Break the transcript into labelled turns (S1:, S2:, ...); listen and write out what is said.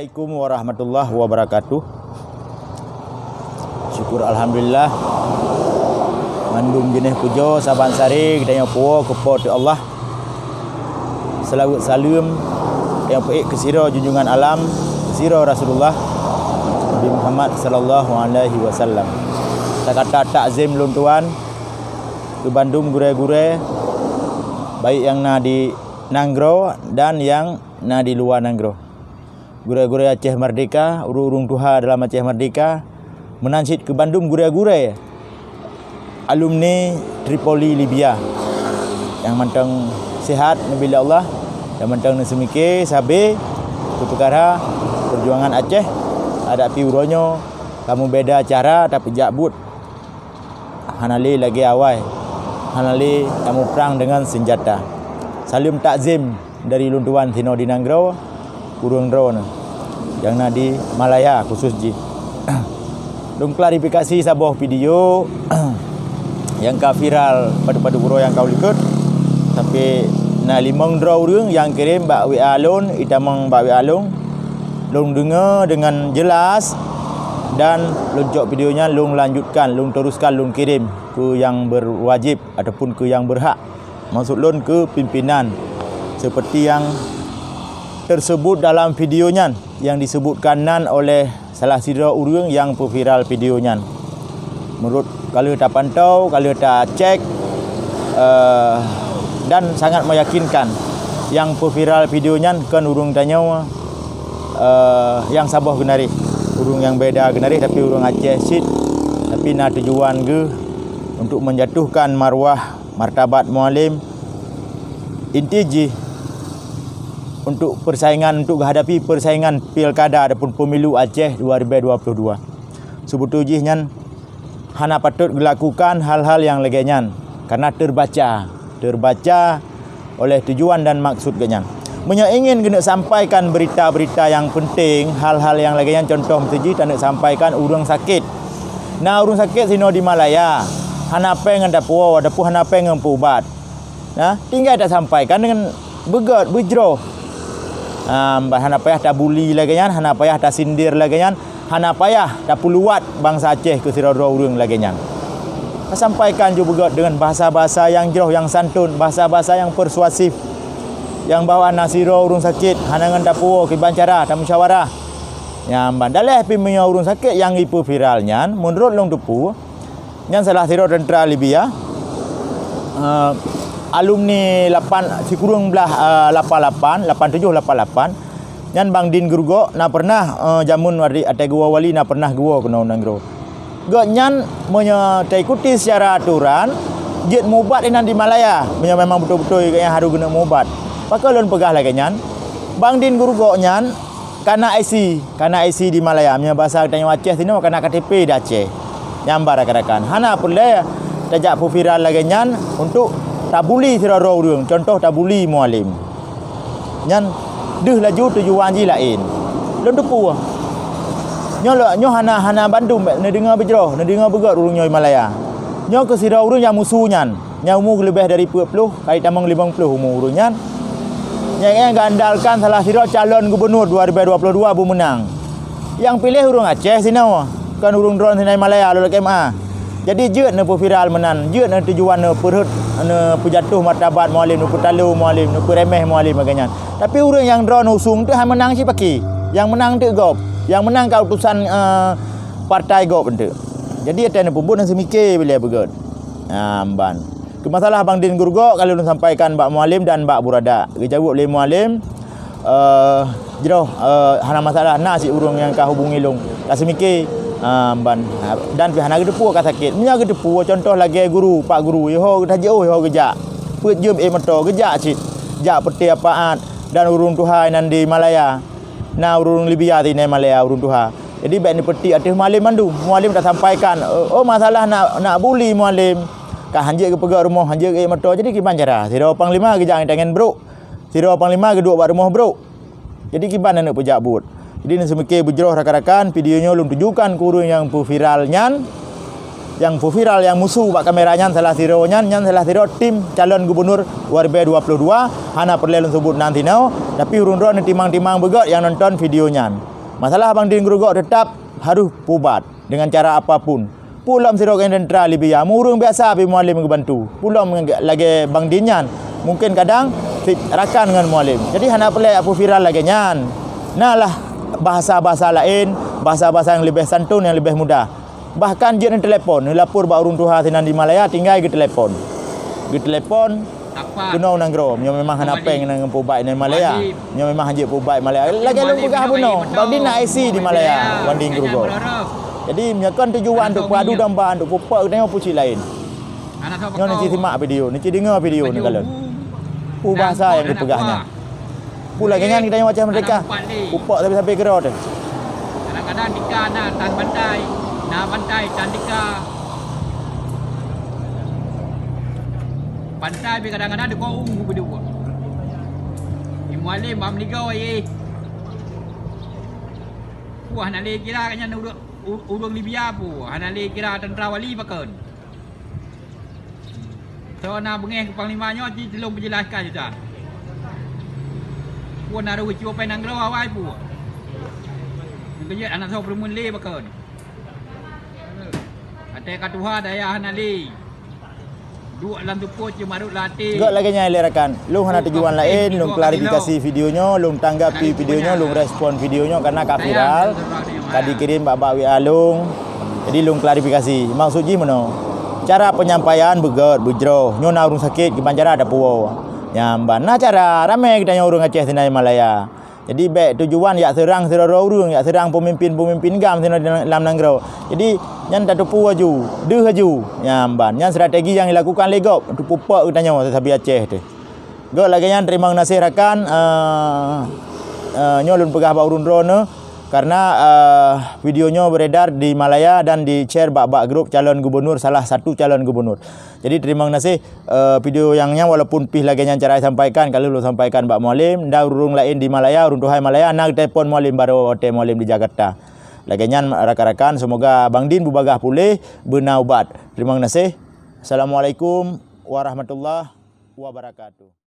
S1: Assalamualaikum warahmatullahi wabarakatuh. Syukur alhamdulillah. Mandum jenis pujo saban sari kita yang puo kepada Allah. Selawat salam yang baik ke sira junjungan alam, sira Rasulullah Nabi Muhammad sallallahu alaihi wasallam. Kita kata takzim lun tuan ke Bandung gure-gure, baik yang na di Nanggro dan yang na di luar Nanggro. Gure-gure Aceh Merdeka, urung Tuha dalam Aceh Merdeka, menansit ke Bandung gure-gure alumni Tripoli Libya yang mantang sihat nabila Allah, yang mantang semike sabe tu perkara perjuangan Aceh ada pi uronyo kamu beda cara tapi jakbut hanali lagi awai hanali kamu perang dengan senjata. Salim takzim dari luntuan Tino di Nanggro kurung drone yang na di Malaya khusus ji. Dong klarifikasi sebuah video yang ka viral pada buro yang kau likut tapi na limang draw urang yang kirim bak WA lon itamang bak WA long dengar dengan jelas dan lonjok videonya long lanjutkan long teruskan long kirim ke yang berwajib ataupun ke yang berhak, maksud lon ke pimpinan seperti yang tersebut dalam videonya yang disebutkan nan oleh salah sira urang yang viral videonya. Menurut kalau tak pantau, kalau tak cek dan sangat meyakinkan yang viral videonya kan urang tanya yang sabah genari, urang yang beda genari tapi urang Aceh sit tapi na tujuan ke untuk menjatuhkan marwah martabat mualim intiji untuk persaingan untuk menghadapi persaingan pilkada ataupun pemilu Aceh 2022. Sebetulnya hana patut dilakukan hal-hal yang legenyan karena terbaca oleh tujuan dan maksud genyan. Menyak ingin kena sampaikan berita-berita yang penting, hal-hal yang legenyan, contoh mesti tak nak sampaikan urang sakit. Nah urang sakit sino di Malaya, hana pengen dapuo, dapu hana pengen ubat. Nah, tinggal tak sampaikan dengan begat bejroh. Hana payah tak buli lagi nyan, hana payah tak sindir lagi nyan, hana payah tak puluat bangsa Aceh ke sira-sira urang lagi nyan. Sampaikan juga dengan bahasa-bahasa yang jauh, yang santun, bahasa-bahasa yang persuasif, yang bawa nasiro urang sakit, hana ngan dapuo ke bancara, tak musyawarah. Nyamban daleh pi menyo urang sakit yang ipu viral nyan, menurut long depu, nyan salah sira tentera Libya. Alumni 8 si kurung belah 8788 nyan Bang Din Gerugo na pernah jamun wadi ate gua wali na pernah gua kena Nanggro. Gak nyan ikuti secara aturan jet mubat inan di Malaya. Memang betul-betul kayaknya harus guna mubat. Pakai lon pegah lagi nyan. Bang Din Gerugo nyan kana IC di Malaya. Nya bahasa tanya Aceh sini kana KTP di Aceh. Nyambar rakan-rakan. Hana pula tajak viral lagi nyan untuk tabuli sira-sira urang, contoh tabuli mualim. Nyan deuh laju tujuan ji lain. Lon depu. Nyo hana Bandung ne dengar bejroh, ne dengar begat urang nyo Malaya. Nyo ke sira urang yang musuh nyan. Nya umur lebih dari 40, kali tamang 50 umur urang nyan. Yang gandalkan salah sira calon gubernur 2022 bu menang. Yang pilih urang Aceh sini kan urang drone sini Malaya lalu KMA. Jadi jeut ne viral menan, jeut ne tujuan ne perhut ne pejatuh martabat mualim, ne petalu mualim, ne remeh mualim bagainya. Tapi orang yang drone usung tu hang menang si paki. Yang menang tu gop. Yang menang kau utusan partai gop tu. Jadi ada ne pembut nang semike bila begot. Amban. Ke masalah Bang Din Gerugo kalau nak sampaikan Mbak Mualim dan Mbak Burada. Dijawab oleh Mualim jero hana masalah nak si urang yang kau hubungi long. Tak semike ban dan pihak nak depu ka sakit nya ke depu contoh lagi guru pak guru yo dah jauh yo gejak put jum motor gejak cit jak peti apaat dan urung Tuhan nan di Malaya na urung Libya di Malaya urung Tuhan. Jadi baik ni peti atas mualim mandu mualim tak sampaikan masalah nak buli mualim ka hanjek ke pegak rumah hanjek ke motor. Jadi gimana cara sira panglima gejak tangan bro sira panglima geduk bak rumah bro. Jadi gimana nak pejak but. Jadi nak semike bujroh rakan-rakan videonya ulun tunjukkan kurung yang viral nyan. Yang viral yang musuh bak kamera nyan salah siro nyan salah siro tim calon gubernur 2022 hana perlu sebut nanti now tapi urun-urun timang-timang begot yang nonton video nyan. Masalah Abang Din Gerugok tetap harus pubat dengan cara apapun. Pulam sirok entral lebih ya. Murung biasa bi mualim bantu. Pulam lagi Bang Din nyan. Mungkin kadang rakan dengan mualim. Jadi hana pelak apa viral lagi nyan. Nah lah bahasa-bahasa lain, bahasa-bahasa yang lebih santun, yang lebih mudah. Bahkan dia telepon, lapor ba urun tuha sinan di Malaya tinggal ke telepon. Ke telepon kena nanggro, nyo memang hana peng nang pubai di Malaya. Nyo memang hanje pubai Malaya. Lagi lu pegah buno. Bang Din nak IC di Malaya, Wanding Gerugok. Jadi menyakan tujuan untuk padu domba untuk pupak tengok puci lain. Nyo ni simak video, ni dengar video ni kalau. Bahasa yang dipegahnya. Pula kenyan kita yang macam mereka. Pupak sampai kerau tu.
S2: Kadang-kadang tika na tan bantai tan tika. Pantai bi kadang-kadang ada kau berdua. Mualim mam ligau ai. Puah nak le kira kanya urang Libya pu. Hana le kira tentera wali pakeun. So na bengeh panglimanyo ji telung menjelaskan juga. Puan ada uji apa yang nanggrau awal pu. Mungkin anak saya bermun le pakeun. Ate katuha daya hana le. Dua dalam tupu marut latih.
S1: Gak lagi nyai lerakan. Lung hana tujuan lain, lung klarifikasi videonya, lung tanggapi videonya, lung respon videonya karena kak viral. Tadi kirim babak WA lung. Jadi lung klarifikasi. Maksud ji mana? Cara penyampaian begat, bujro. Nyo na urung sakit gimana cara ada puau. Nyamban. Nah cara ramai kita yang urung Aceh sini Malaya. Jadi baik tujuan yak serang serara urang, yak serang pemimpin-pemimpin gam dalam nanggro. Jadi nyan tak tupu aju, deh aju. Nyamban. Nyan strategi yang dilakukan legop untuk pupak utanya sabi Aceh tu. Gak lagi nyan terima kasih rakan nyolun pegah ba urun drone karena videonya beredar di Malaya dan di-share bak-bak grup calon gubernur, salah satu calon gubernur. Jadi terima kasih video yangnya walaupun pih lagi yang cara sampaikan kalau lu sampaikan Pak Mualim dan urung lain di Malaya, urung tuhai Malaya nak telefon Mualim baru hotel Mualim di Jakarta. Lagi nyan rakan-rakan semoga Bang Din bubagah pulih benaubat. Terima kasih. Assalamualaikum warahmatullahi wabarakatuh.